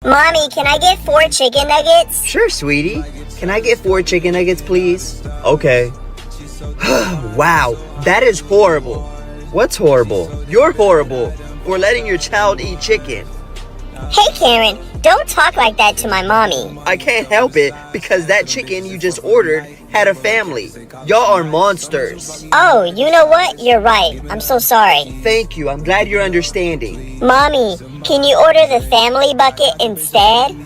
Mommy, can I get 4 chicken nuggets? Sure, sweetie. Can I get 4 chicken nuggets, please? Okay. Wow, that is horrible. What's horrible? You're horrible for letting your child eat chicken. Hey, Karen, don't talk like that to my mommy. I can't help it because that chicken you just ordered had a family. Y'all are monsters. Oh, you know what? You're right. I'm so sorry. Thank you. I'm glad you're understanding. Mommy, can you order the family bucket instead?